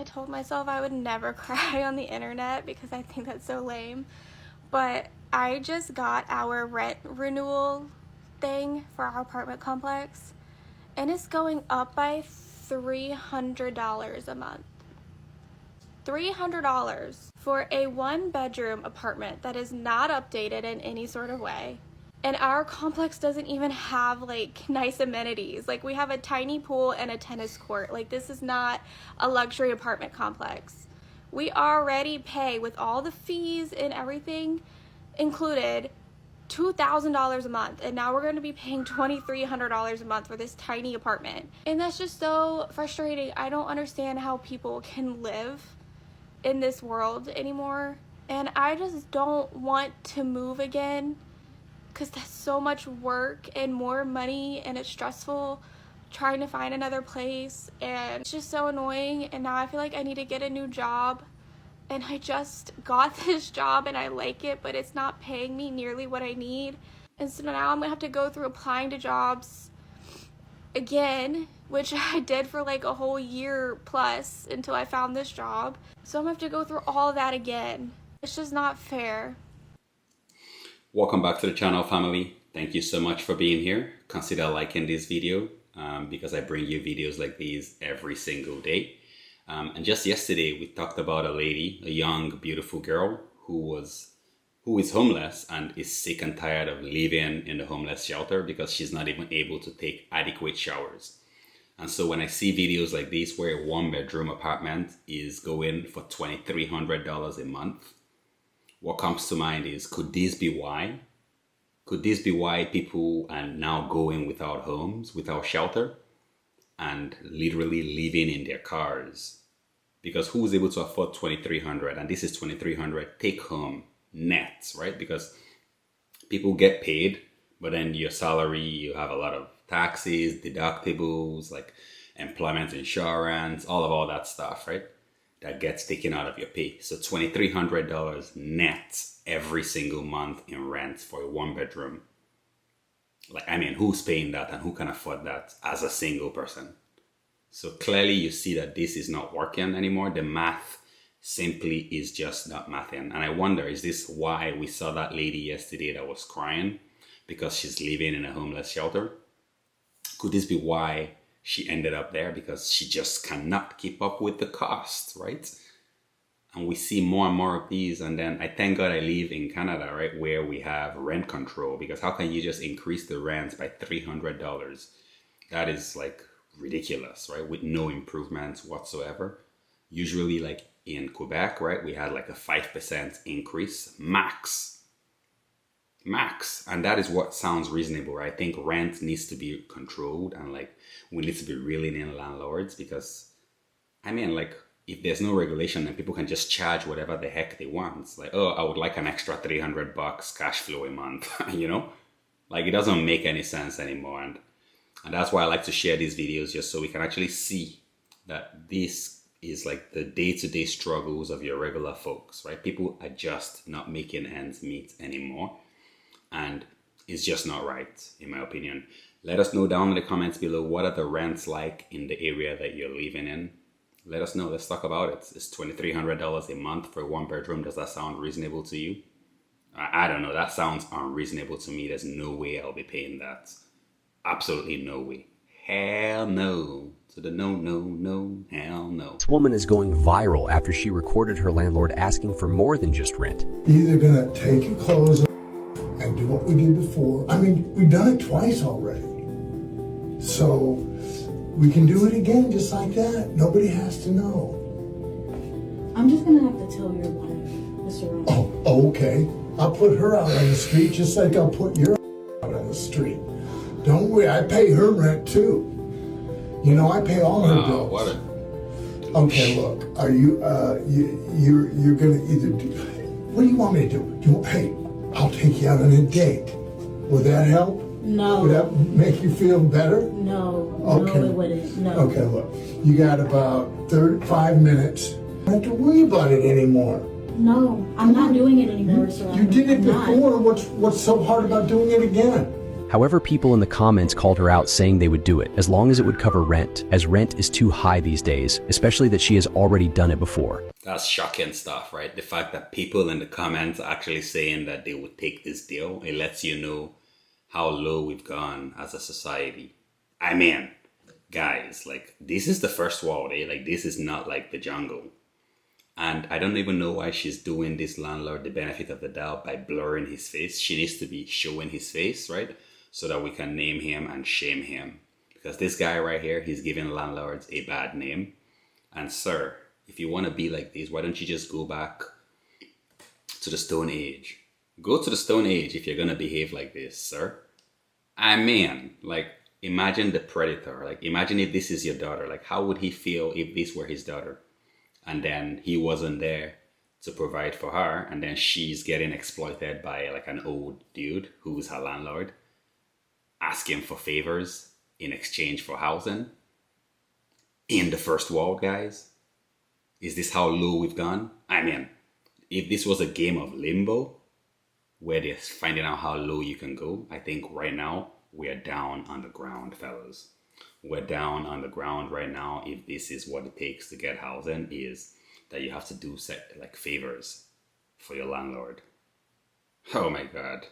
told myself I would never cry on the internet because I think that's so lame. But I just got our rent renewal thing for our apartment complex, and it's going up by $300 a month. $300 for a one-bedroom apartment that is not updated in any sort of way. And our complex doesn't even have like nice amenities. Like, we have a tiny pool and a tennis court. Like, this is not a luxury apartment complex. We already pay, with all the fees and everything included, $2,000 a month, and now we're going to be paying $2,300 a month for this tiny apartment. And that's just so frustrating. I don't understand how people can live in this world anymore, and I just don't want to move again, because that's so much work and more money, and it's stressful trying to find another place, and it's just so annoying. And now I feel like I need to get a new job, and I just got this job and I like it, but it's not paying me nearly what I need. And so now I'm gonna have to go through applying to jobs again, which I did for like a whole year plus until I found this job. So I'm gonna have to go through all of that again. It's just not fair. Welcome back to the channel, family. Thank you so much for being here. Consider liking this video because I bring you videos like these every single day. And just yesterday, we talked about a lady, a young, beautiful girl who is homeless and is sick and tired of living in the homeless shelter because she's not even able to take adequate showers. And so when I see videos like this where a one-bedroom apartment is going for $2,300 a month, what comes to mind is, could this be why? Could this be why people are now going without homes, without shelter, and literally living in their cars? Because who's able to afford $2,300? And this is $2,300 take home net, right? Because people get paid, but then your salary, you have a lot of taxes, deductibles, like employment insurance, all that stuff, right? That gets taken out of your pay. So $2,300 net every single month in rent for a one bedroom. Like, I mean, who's paying that and who can afford that as a single person? So clearly you see that this is not working anymore. The math simply is just not mathing. And I wonder, is this why we saw that lady yesterday that was crying because she's living in a homeless shelter? Could this be why she ended up there? Because she just cannot keep up with the cost, right? And we see more and more of these. And then I thank God I live in Canada, right, where we have rent control. Because how can you just increase the rent by $300? That is like ridiculous, right? With no improvements whatsoever. Usually, like in Quebec, right, we had like a 5% increase max. And that is what sounds reasonable, right? I think rent needs to be controlled, and like we need to be reeling in landlords, because I mean, like, if there's no regulation, then people can just charge whatever the heck they want. It's like, oh, I would like an extra $300 cash flow a month, you know? Like, it doesn't make any sense anymore. And that's why I like to share these videos, just so we can actually see that this is like the day-to-day struggles of your regular folks, right? People are just not making ends meet anymore. And it's just not right, in my opinion. Let us know down in the comments below, what are the rents like in the area that you're living in? Let us know. Let's talk about it. It's $2,300 a month for a one bedroom. Does that sound reasonable to you? I don't know. That sounds unreasonable to me. There's no way I'll be paying that. Absolutely no way. Hell no. To the no, hell no. This woman is going viral after she recorded her landlord asking for more than just rent. You're either gonna take your clothes off and do what we did before. I mean, we've done it twice already. So we can do it again just like that. Nobody has to know. I'm just gonna have to tell your wife, Mr. Rowan. Oh, okay. I'll put her out on the street just like I'll put your out on the street. Don't worry, I pay her rent too. You know, I pay all her bills. What a... Okay, look, are you, you're gonna either do, what do you want me to do? Hey, I'll take you out on a date. Would that help? No. Would that make you feel better? No. Okay. No, it wouldn't. No. Okay, look, you got about 35 minutes. You don't have to worry about it anymore. No, I'm not doing it anymore, sir. You did it before. What's so hard about doing it again? However, people in the comments called her out saying they would do it as long as it would cover rent, as rent is too high these days, especially that she has already done it before. That's shocking stuff, right? The fact that people in the comments are actually saying that they would take this deal, it lets you know how low we've gone as a society. I mean, guys, like, this is the first world, eh? Like, this is not like the jungle. And I don't even know why she's doing this landlord the benefit of the doubt by blurring his face. She needs to be showing his face, right? So that we can name him and shame him. Because this guy right here, he's giving landlords a bad name. And sir, if you want to be like this, why don't you just go back to the Stone Age? Go to the Stone Age if you're going to behave like this, sir. I mean, like, imagine the predator. Like, imagine if this is your daughter. Like, how would he feel if this were his daughter? And then he wasn't there to provide for her. And then she's getting exploited by like an old dude who's her landlord, asking for favors in exchange for housing. In the first world, guys. Is this how low we've gone? I mean, if this was a game of limbo, where they're finding out how low you can go, I think right now we're down on the ground, fellas. We're down on the ground right now. If this is what it takes to get housing, is that you have to do like favors for your landlord. Oh my God.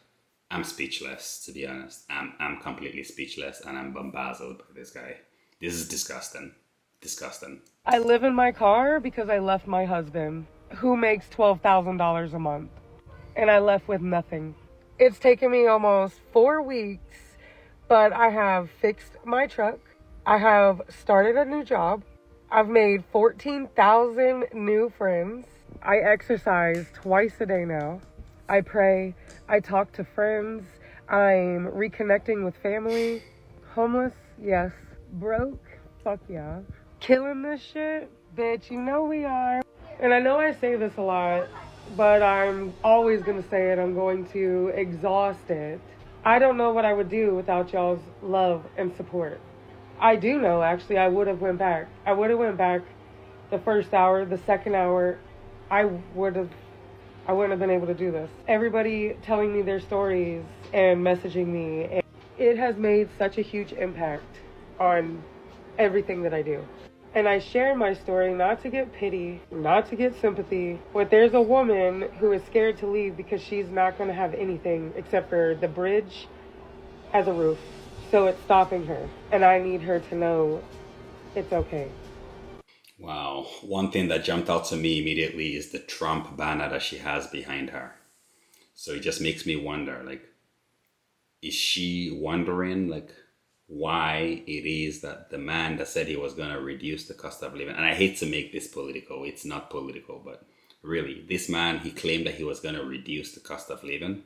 I'm speechless, to be honest. I'm completely speechless, and I'm bamboozled by this guy. This is disgusting. Disgusting. I live in my car because I left my husband, who makes $12,000 a month, and I left with nothing. It's taken me almost 4 weeks, but I have fixed my truck. I have started a new job. I've made 14,000 new friends. I exercise twice a day now. I pray. I talk to friends. I'm reconnecting with family. Homeless? Yes. Broke? Fuck yeah. Killing this shit? Bitch, you know we are. And I know I say this a lot, but I'm always gonna say it. I'm going to exhaust it. I don't know what I would do without y'all's love and support. I do know, actually, I would have went back. I would have went back the first hour, the second hour. I wouldn't have been able to do this. Everybody telling me their stories and messaging me. And it has made such a huge impact on everything that I do. And I share my story not to get pity, not to get sympathy, but there's a woman who is scared to leave because she's not going to have anything except for the bridge as a roof. So it's stopping her. And I need her to know it's okay. Wow. One thing that jumped out to me immediately is the Trump banner that she has behind her. So it just makes me wonder, like, is she wondering, like, why it is that the man that said he was going to reduce the cost of living, and I hate to make this political, it's not political, but really, this man, he claimed that he was going to reduce the cost of living.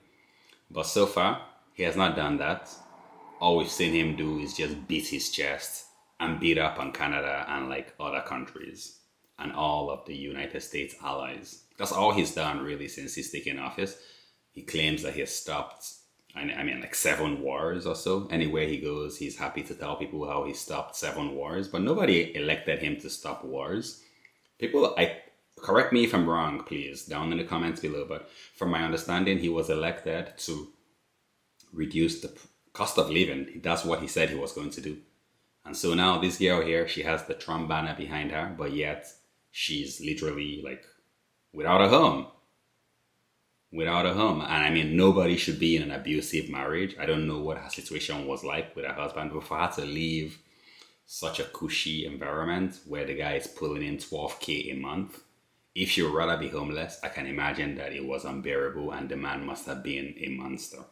But so far, he has not done that. All we've seen him do is just beat his chest and beat up on Canada and like other countries and all of the United States allies. That's all he's done really since he's taken office. He claims that he has stopped, I mean, like 7 wars or so. Anywhere he goes, he's happy to tell people how he stopped 7 wars, but nobody elected him to stop wars. People, correct me if I'm wrong, please, down in the comments below, but from my understanding, he was elected to reduce the cost of living. That's what he said he was going to do. And so now this girl here, she has the Trump banner behind her, but yet she's literally like without a home. Without a home. And I mean, nobody should be in an abusive marriage. I don't know what her situation was like with her husband, but for her to leave such a cushy environment where the guy is pulling in $12,000 a month, if she'd rather be homeless, I can imagine that it was unbearable and the man must have been a monster.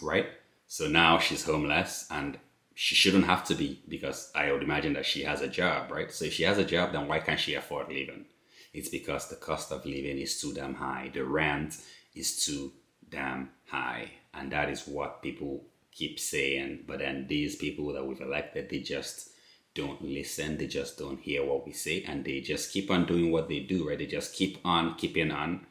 Right? So now she's homeless and she shouldn't have to be, because I would imagine that she has a job, right? So if she has a job, then why can't she afford living? It's because the cost of living is too damn high. The rent is too damn high. And that is what people keep saying. But then these people that we've elected, they just don't listen. They just don't hear what we say. And they just keep on doing what they do, right? They just keep on keeping on.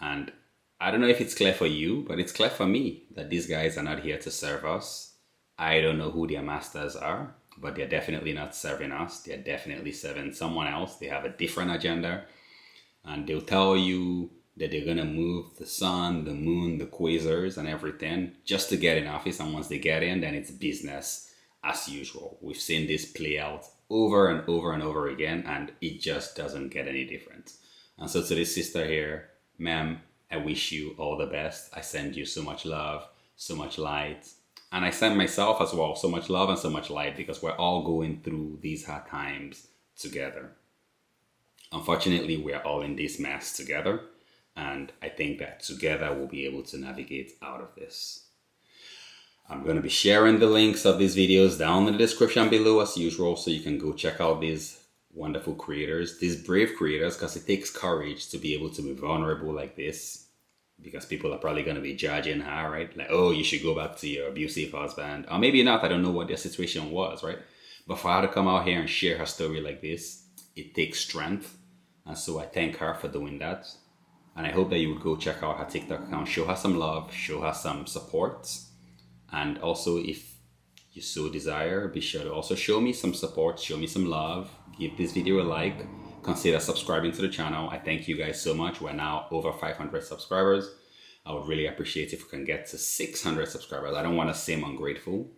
And I don't know if it's clear for you, but it's clear for me that these guys are not here to serve us. I don't know who their masters are, but they're definitely not serving us. They're definitely serving someone else. They have a different agenda, and they'll tell you that they're gonna move the sun, the moon, the quasars, and everything just to get in office. And once they get in, then it's business as usual. We've seen this play out over and over and over again, and it just doesn't get any different. And so to this sister here, ma'am, I wish you all the best. I send you so much love, so much light. And I send myself as well so much love and so much light, because we're all going through these hard times together. Unfortunately, we're all in this mess together. And I think that together we'll be able to navigate out of this. I'm going to be sharing the links of these videos down in the description below as usual, so you can go check out these wonderful creators, these brave creators, because it takes courage to be able to be vulnerable like this, because people are probably going to be judging her, right? Like, oh, you should go back to your abusive husband. Or maybe not, I don't know what their situation was, right? But for her to come out here and share her story like this, it takes strength. And so I thank her for doing that. And I hope that you would go check out her TikTok account, show her some love, show her some support. And also, if you so desire, be sure to also show me some support, show me some love, give this video a like, consider subscribing to the channel. I thank you guys so much. We're now over 500 subscribers. I would really appreciate if we can get to 600 subscribers. I don't want to seem ungrateful.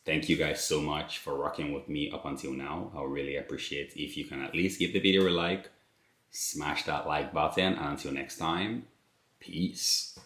Thank you guys so much for rocking with me up until now. I would really appreciate if you can at least give the video a like, smash that like button, and until next time, peace.